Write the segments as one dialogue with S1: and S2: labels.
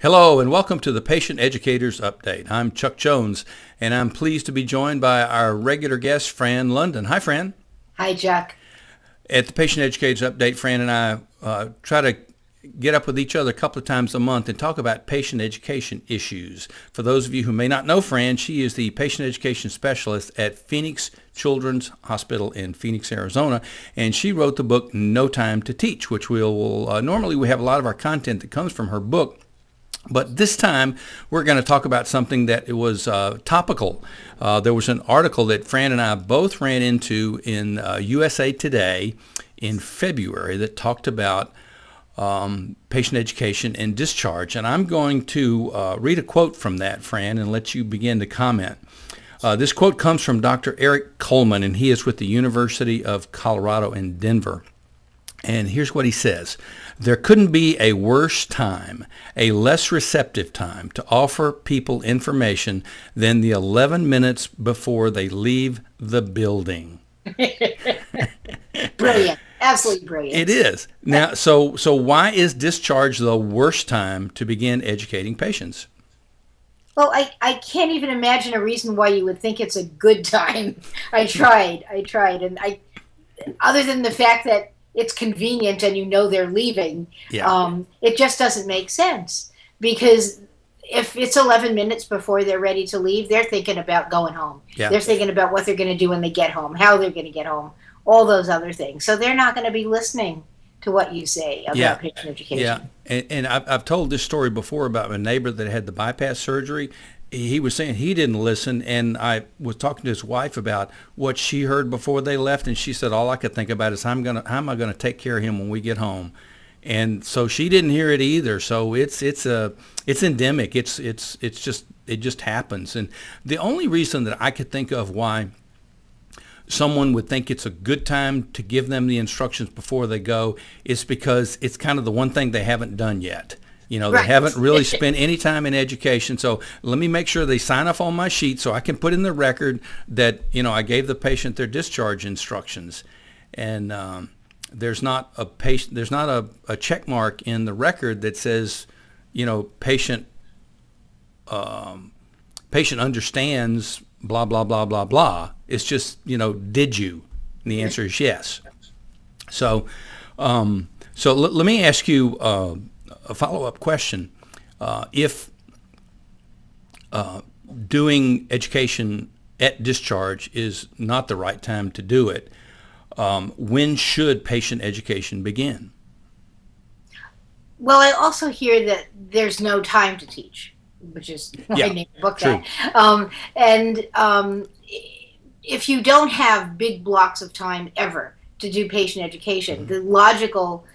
S1: Hello and welcome to the Patient Educators Update. I'm Chuck Jones and I'm pleased to be joined by our regular guest, Fran London. Hi, Fran.
S2: Hi, Chuck.
S1: At the Patient Educators Update, Fran and I try to get up with each other a couple of times a month and talk about patient education issues. For those of you who may not know Fran, she is the patient education specialist at Phoenix Children's Hospital in Phoenix, Arizona, and she wrote the book No Time to Teach, which normally we have a lot of our content that comes from her book. But this time, we're going to talk about something that was topical. There was an article that Fran and I both ran into in USA Today in February that talked about patient education and discharge. And I'm going to read a quote from that, Fran, and let you begin to comment. This quote comes from Dr. Eric Coleman, and he is with the University of Colorado in Denver. And here's what he says. There couldn't be a worse time, a less receptive time to offer people information than the 11 minutes before they leave the building.
S2: Brilliant. Absolutely brilliant.
S1: It is. Now, so why is discharge the worst time to begin educating patients?
S2: Well, I can't even imagine a reason why you would think it's a good time. I tried. And other than the fact that it's convenient and you know they're leaving, it just doesn't make sense. Because if it's 11 minutes before they're ready to leave, they're thinking about going home.
S1: Yeah.
S2: They're thinking about what they're going to do when they get home, how they're going to get home, all those other things. So they're not going to be listening to what you say about patient education.
S1: Yeah, and I've told this story before about my neighbor that had the bypass surgery. He was saying he didn't listen, and I was talking to his wife about what she heard before they left, and she said all I could think about is how am I gonna take care of him when we get home, and so she didn't hear it either. So it's endemic. It just happens, and the only reason that I could think of why someone would think it's a good time to give them the instructions before they go is because it's kind of the one thing they haven't done yet. You know,
S2: Right.
S1: They haven't really spent any time in education. So let me make sure they sign off on my sheet so I can put in the record that, I gave the patient their discharge instructions. And there's not a check mark in the record that says, patient understands blah, blah, blah, blah, blah. It's just, did you? And the answer is yes. So let me ask you a follow-up question. If doing education at discharge is not the right time to do it, when should patient education begin?
S2: Well, I also hear that there's no time to teach, which is why I named the book
S1: true.
S2: that. If you don't have big blocks of time ever to do patient education, the logical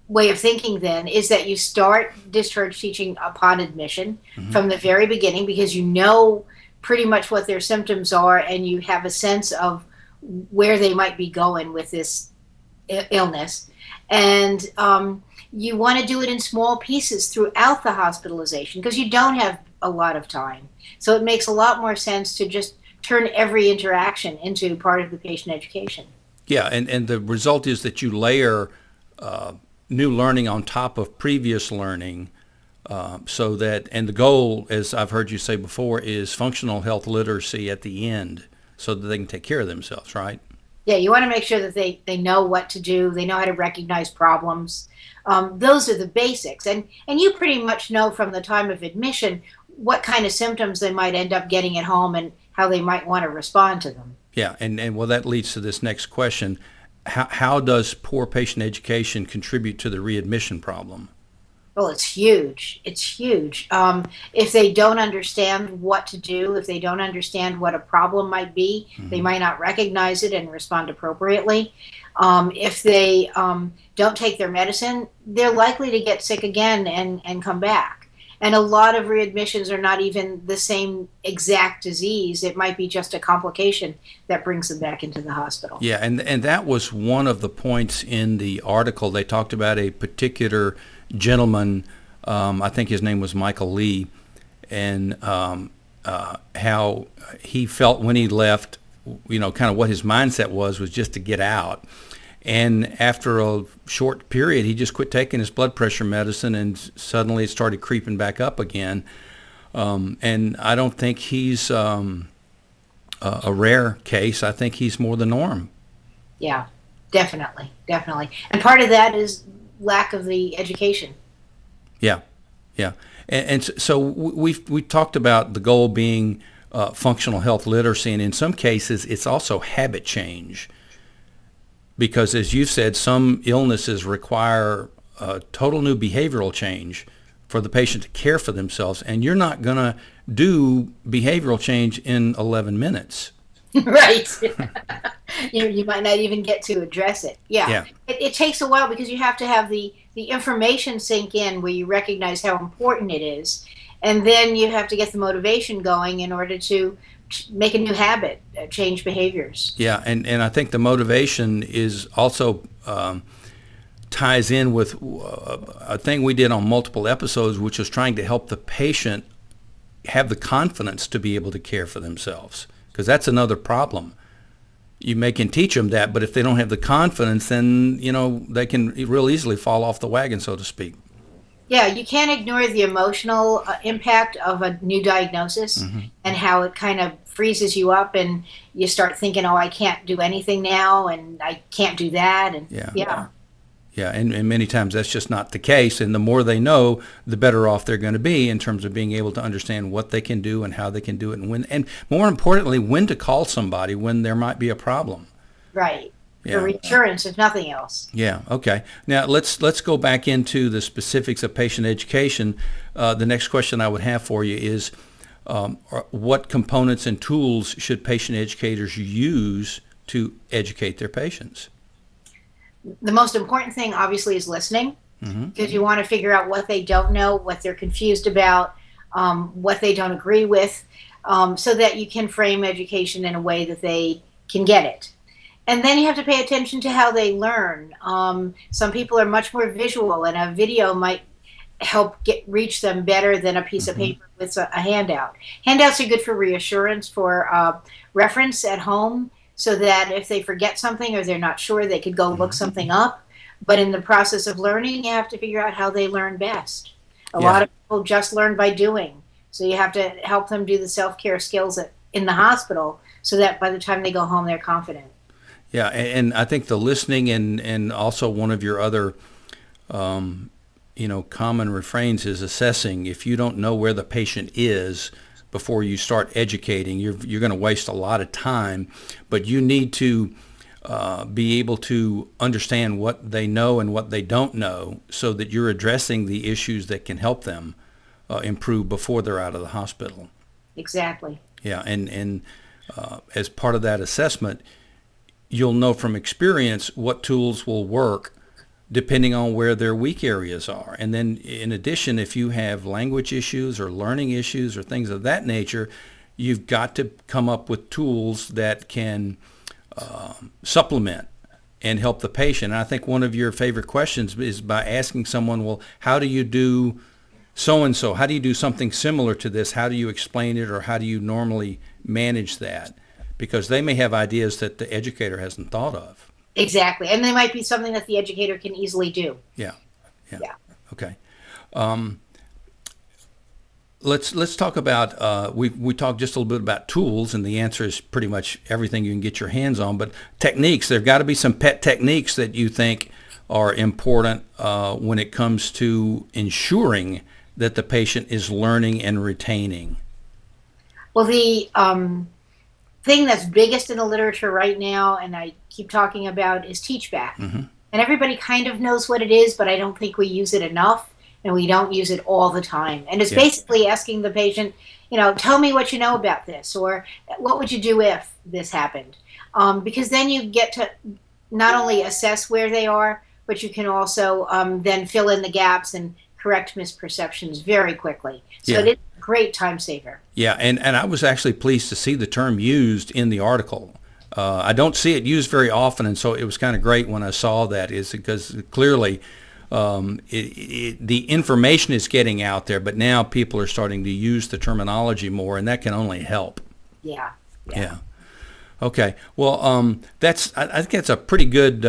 S2: way of thinking then is that you start discharge teaching upon admission from the very beginning, because you know pretty much what their symptoms are and you have a sense of where they might be going with this illness. And you want to do it in small pieces throughout the hospitalization because you don't have a lot of time. So it makes a lot more sense to just turn every interaction into part of the patient education.
S1: Yeah, and the result is that you layer new learning on top of previous learning, so that, and the goal, as I've heard you say before, is functional health literacy at the end so that they can take care of themselves, right?
S2: Yeah, you want to make sure that they know what to do, they know how to recognize problems. Those are the basics. And you pretty much know from the time of admission what kind of symptoms they might end up getting at home and how they might want to respond to them.
S1: Yeah, and well, that leads to this next question. How does poor patient education contribute to the readmission problem?
S2: Well, it's huge. It's huge. If they don't understand what to do, if they don't understand what a problem might be, they might not recognize it and respond appropriately. If they don't take their medicine, they're likely to get sick again and come back. And a lot of readmissions are not even the same exact disease. It might be just a complication that brings them back into the hospital.
S1: Yeah, and that was one of the points in the article. They talked about a particular gentleman, I think his name was Michael Lee, and how he felt when he left, kind of what his mindset was just to get out. And after a short period, he just quit taking his blood pressure medicine, and suddenly it started creeping back up again. And I don't think he's a rare case. I think he's more the norm.
S2: Yeah, definitely. And part of that is lack of the education.
S1: Yeah. And so we talked about the goal being functional health literacy, and in some cases, it's also habit change. Because as you said, some illnesses require a total new behavioral change for the patient to care for themselves, and you're not going to do behavioral change in 11 minutes.
S2: Right. You might not even get to address it. Yeah. It takes a while because you have to have the information sink in where you recognize how important it is, and then you have to get the motivation going in order to make a new habit, change behaviors.
S1: Yeah, and I think the motivation is also ties in with a thing we did on multiple episodes, which was trying to help the patient have the confidence to be able to care for themselves, because that's another problem. You can teach them that, but if they don't have the confidence, then they can real easily fall off the wagon, so to speak.
S2: Yeah, you can't ignore the emotional impact of a new diagnosis, and how it kind of freezes you up, and you start thinking, oh, I can't do anything now, and I can't do that. And
S1: Yeah, and many times that's just not the case, and the more they know, the better off they're going to be in terms of being able to understand what they can do and how they can do it, and when, and more importantly, when to call somebody when there might be a problem.
S2: Right. For reassurance, if nothing else.
S1: Yeah. Okay. Now let's go back into the specifics of patient education. The next question I would have for you is, what components and tools should patient educators use to educate their patients?
S2: The most important thing, obviously, is listening, because you want to figure out what they don't know, what they're confused about, what they don't agree with, so that you can frame education in a way that they can get it. And then you have to pay attention to how they learn. Some people are much more visual, and a video might help reach them better than a piece of paper with a handout. Handouts are good for reassurance, for reference at home, so that if they forget something or they're not sure, they could go look something up. But in the process of learning, you have to figure out how they learn best. A lot of people just learn by doing. So you have to help them do the self-care skills in the hospital, so that by the time they go home, they're confident.
S1: Yeah, and I think the listening and also one of your other, common refrains is assessing. If you don't know where the patient is before you start educating, you're going to waste a lot of time. But you need to be able to understand what they know and what they don't know, so that you're addressing the issues that can help them improve before they're out of the hospital.
S2: Exactly.
S1: Yeah, and as part of that assessment, you'll know from experience what tools will work depending on where their weak areas are. And then in addition, if you have language issues or learning issues or things of that nature, you've got to come up with tools that can supplement and help the patient. And I think one of your favorite questions is by asking someone, well, how do you do so-and-so? How do you do something similar to this? How do you explain it, or how do you normally manage that? Because they may have ideas that the educator hasn't thought of.
S2: Exactly. And they might be something that the educator can easily do.
S1: Yeah. Okay. Let's talk about, we talked just a little bit about tools, and the answer is pretty much everything you can get your hands on. But techniques, there have got to be some pet techniques that you think are important when it comes to ensuring that the patient is learning and retaining.
S2: Well, the thing that's biggest in the literature right now, and I keep talking about, is teach back. And everybody kind of knows what it is, but I don't think we use it enough, and we don't use it all the time. And it's basically asking the patient, tell me what you know about this, or what would you do if this happened? Because then you get to not only assess where they are, but you can also then fill in the gaps and correct misperceptions very quickly. So it is a great time saver.
S1: Yeah, and I was actually pleased to see the term used in the article. I don't see it used very often, and so it was kind of great when I saw that, is because clearly the information is getting out there, but now people are starting to use the terminology more, and that can only help.
S2: Yeah.
S1: Okay. Well, I think that's a pretty good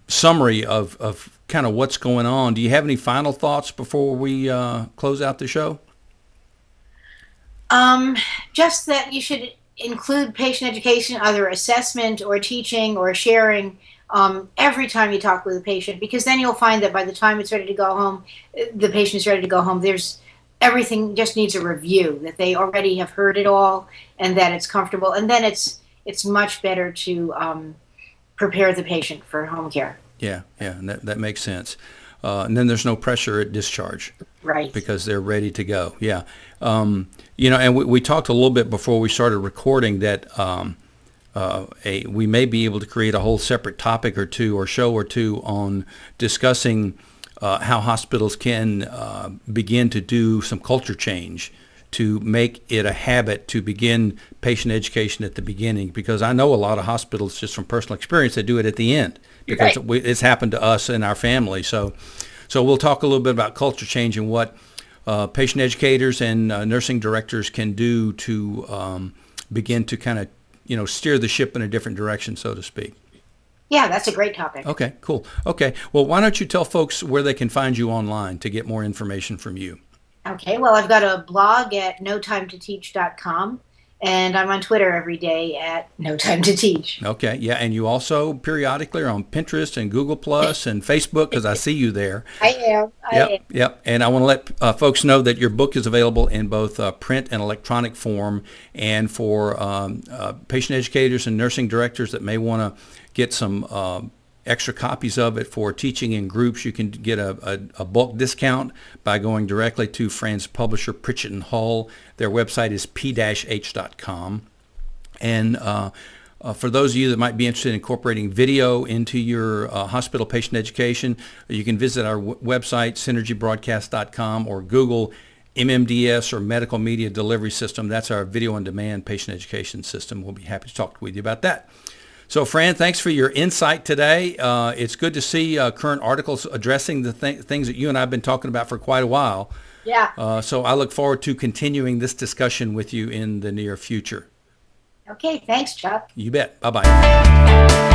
S1: summary of kind of what's going on. Do you have any final thoughts before we close out the show?
S2: Just that you should include patient education, either assessment or teaching or sharing, every time you talk with a patient, because then you'll find that by the time it's ready to go home, the patient's ready to go home. Everything just needs a review, that they already have heard it all and that it's comfortable. And then it's much better to prepare the patient for home care.
S1: Yeah, and that makes sense. And then there's no pressure at discharge.
S2: Right.
S1: Because they're ready to go. Yeah. And we talked a little bit before we started recording that we may be able to create a whole separate topic or two or show or two on discussing how hospitals can begin to do some culture change to make it a habit to begin patient education at the beginning, because I know a lot of hospitals, just from personal experience, that do it at the end, because it's happened to us and our family. So we'll talk a little bit about culture change and what patient educators and nursing directors can do to begin to kind of, steer the ship in a different direction, so to speak.
S2: Yeah, that's a great topic.
S1: Okay, cool. Okay, well, why don't you tell folks where they can find you online to get more information from you?
S2: Okay, well, I've got a blog at notimetoteach.com, and I'm on Twitter every day at notimetoteach.
S1: Okay, yeah, and you also periodically are on Pinterest and Google Plus and Facebook, because I see you there.
S2: I am.
S1: Yep. And I want to let folks know that your book is available in both print and electronic form, and for patient educators and nursing directors that may want to get some extra copies of it for teaching in groups, you can get a bulk discount by going directly to Fran's publisher, Pritchett and Hull. Their website is p-h.com. And for those of you that might be interested in incorporating video into your hospital patient education, you can visit our website, synergybroadcast.com, or Google MMDS, or Medical Media Delivery System. That's our video-on-demand patient education system. We'll be happy to talk with you about that. So, Fran, thanks for your insight today. It's good to see current articles addressing the things that you and I have been talking about for quite a while.
S2: Yeah.
S1: So I look forward to continuing this discussion with you in the near future.
S2: Okay, thanks, Chuck.
S1: You bet. Bye-bye.